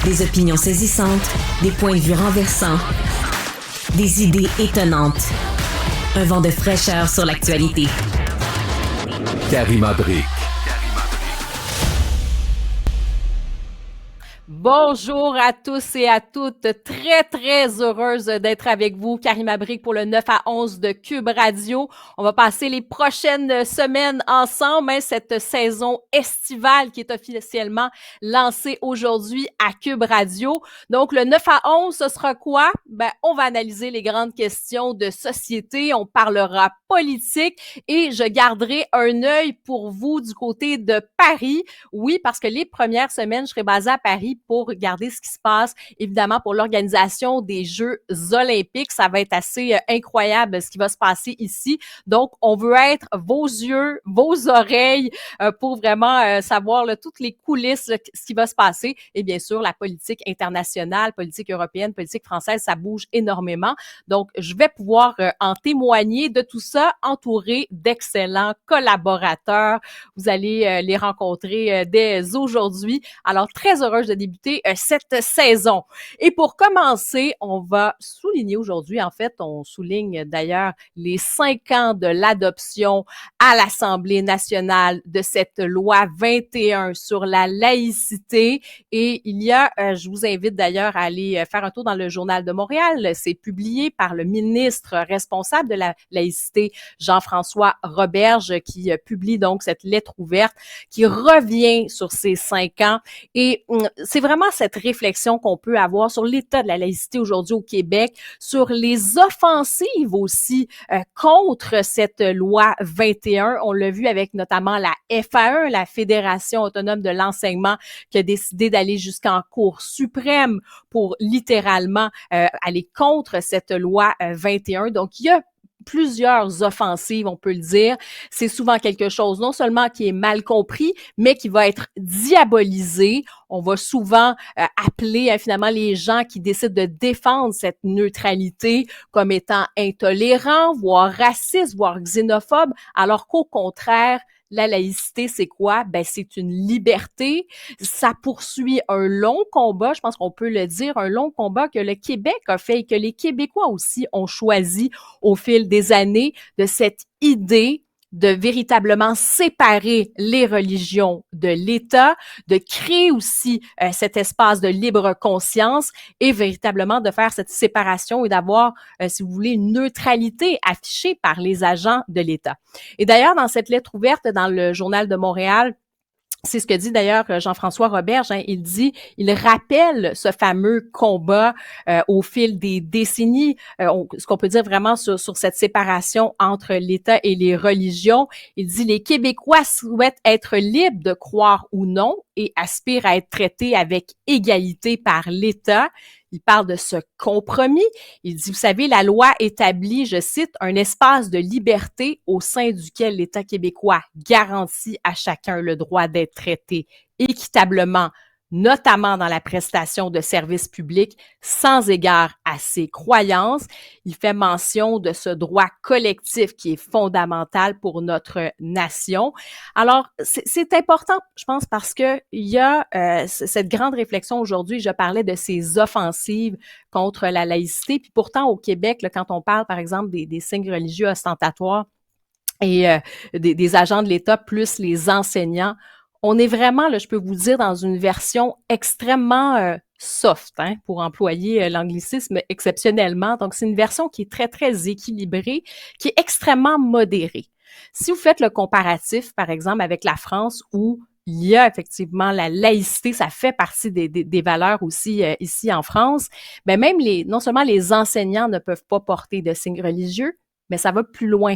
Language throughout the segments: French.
Des opinions saisissantes, des points de vue renversants, des idées étonnantes. Un vent de fraîcheur sur l'actualité. Karima Brick. Bonjour à tous et à toutes. Très heureuse d'être avec vous. Karima Brick pour le 9 à 11 de Cube Radio. On va passer les prochaines semaines ensemble, cette saison estivale qui est officiellement lancée aujourd'hui à Cube Radio. Donc, le 9 à 11, ce sera quoi? On va analyser les grandes questions de société. On parlera politique et je garderai un œil pour vous du côté de Paris. Oui, parce que les premières semaines, je serai basée à Paris pour regarder ce qui se passe, évidemment, pour l'organisation des Jeux olympiques. Ça va être assez incroyable ce qui va se passer ici. Donc, on veut être vos yeux, vos oreilles pour vraiment savoir toutes les coulisses, ce qui va se passer. Et bien sûr, la politique internationale, politique européenne, politique française, ça bouge énormément. Donc, je vais pouvoir en témoigner de tout ça, entouré d'excellents collaborateurs. Vous allez les rencontrer dès aujourd'hui. Alors, très heureuse de débuter cette saison. Et pour commencer, on va souligner aujourd'hui, en fait, on souligne d'ailleurs les 5 ans de l'adoption à l'Assemblée nationale de cette loi 21 sur la laïcité. Et il y a, je vous invite d'ailleurs à aller faire un tour dans le Journal de Montréal. C'est publié par le ministre responsable de la laïcité, Jean-François Roberge, qui publie donc cette lettre ouverte qui revient sur ces 5 ans. Et c'est vraiment cette réflexion qu'on peut avoir sur l'état de la laïcité aujourd'hui au Québec, sur les offensives aussi contre cette loi 21. On l'a vu avec notamment la FAE, la Fédération autonome de l'enseignement, qui a décidé d'aller jusqu'en Cour suprême pour littéralement aller contre cette loi 21. Donc, il y a plusieurs offensives, on peut le dire. C'est souvent quelque chose non seulement qui est mal compris, mais qui va être diabolisé. On va souvent appeler finalement les gens qui décident de défendre cette neutralité comme étant intolérants, voire racistes, voire xénophobes, alors qu'au contraire, la laïcité, c'est quoi? C'est une liberté. Ça poursuit un long combat, je pense qu'on peut le dire, un long combat que le Québec a fait et que les Québécois aussi ont choisi au fil des années de cette idée de véritablement séparer les religions de l'État, de créer aussi cet espace de libre conscience et véritablement de faire cette séparation et d'avoir, si vous voulez, une neutralité affichée par les agents de l'État. Et d'ailleurs, dans cette lettre ouverte dans le Journal de Montréal, c'est ce que dit d'ailleurs Jean-François Roberge, il rappelle ce fameux combat au fil des décennies, ce qu'on peut dire vraiment sur cette séparation entre l'État et les religions. Il dit « Les Québécois souhaitent être libres de croire ou non et aspirent à être traités avec égalité par l'État. » Il parle de ce compromis. Il dit, vous savez, la loi établit, je cite, un espace de liberté au sein duquel l'État québécois garantit à chacun le droit d'être traité équitablement, notamment dans la prestation de services publics, sans égard à ses croyances. Il fait mention de ce droit collectif qui est fondamental pour notre nation. Alors, c'est important, je pense, parce que il y a cette grande réflexion aujourd'hui. Je parlais de ces offensives contre la laïcité. Puis pourtant, au Québec, là, quand on parle, par exemple, des signes religieux ostentatoires et des agents de l'État plus les enseignants, on est vraiment, là, je peux vous dire, dans une version extrêmement soft, pour employer l'anglicisme exceptionnellement. Donc, c'est une version qui est très équilibrée, qui est extrêmement modérée. Si vous faites le comparatif, par exemple, avec la France, où il y a effectivement la laïcité, ça fait partie des valeurs aussi ici en France, même non seulement les enseignants ne peuvent pas porter de signes religieux, mais ça va plus loin.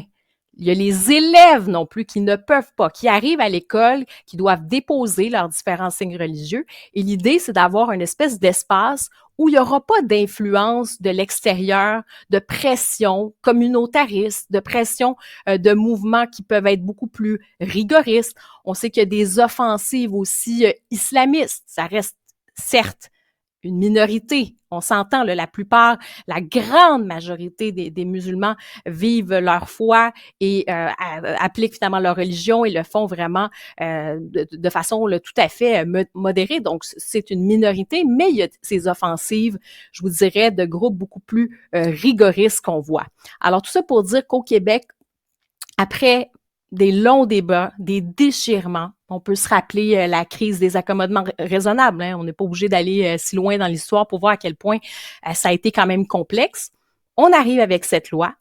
Il y a les élèves non plus qui ne peuvent pas, qui arrivent à l'école, qui doivent déposer leurs différents signes religieux. Et l'idée, c'est d'avoir une espèce d'espace où il n'y aura pas d'influence de l'extérieur, de pression communautariste, de pression de mouvements qui peuvent être beaucoup plus rigoristes. On sait qu'il y a des offensives aussi islamistes. Ça reste certes une minorité. On s'entend, là, la plupart, la grande majorité des musulmans vivent leur foi et appliquent finalement leur religion et le font vraiment de façon là, tout à fait modérée. Donc, c'est une minorité, mais il y a ces offensives, je vous dirais, de groupes beaucoup plus rigoristes qu'on voit. Alors, tout ça pour dire qu'au Québec, après des longs débats, des déchirements. On peut se rappeler la crise des accommodements raisonnables. Hein. On n'est pas obligé d'aller si loin dans l'histoire pour voir à quel point ça a été quand même complexe. On arrive avec cette loi,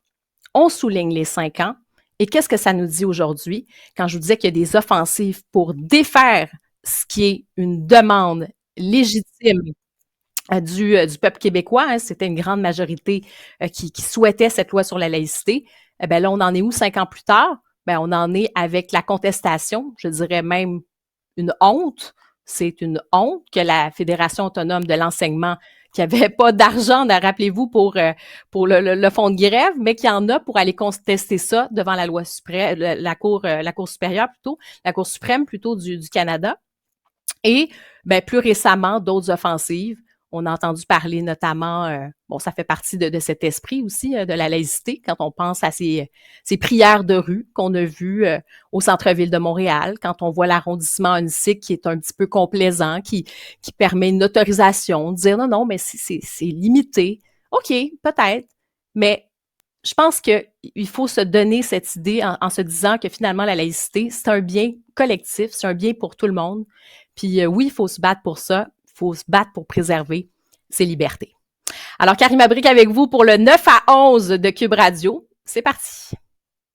on souligne les 5 ans. Et qu'est-ce que ça nous dit aujourd'hui? Quand je vous disais qu'il y a des offensives pour défaire ce qui est une demande légitime du peuple québécois, hein, c'était une grande majorité qui souhaitait cette loi sur la laïcité. Eh bien là, on en est où 5 ans plus tard? Ben, on en est avec la contestation, je dirais même une honte. C'est une honte que la Fédération autonome de l'enseignement, qui avait pas d'argent, rappelez-vous, pour le fonds de grève, mais qui en a pour aller contester ça devant la loi suprême, la Cour supérieure plutôt, la Cour suprême plutôt du Canada. Et ben, plus récemment, d'autres offensives. On a entendu parler notamment, bon, ça fait partie de cet esprit aussi de la laïcité, quand on pense à ces prières de rue qu'on a vues au centre-ville de Montréal, quand on voit l'arrondissement unique qui est un petit peu complaisant, qui permet une autorisation, de dire non, mais c'est limité. OK, peut-être, mais je pense qu'il faut se donner cette idée en se disant que finalement, la laïcité, c'est un bien collectif, c'est un bien pour tout le monde. Puis oui, il faut se battre pour ça, il faut se battre pour préserver ses libertés. Alors, Karima Brick avec vous pour le 9 à 11 de Cube Radio. C'est parti!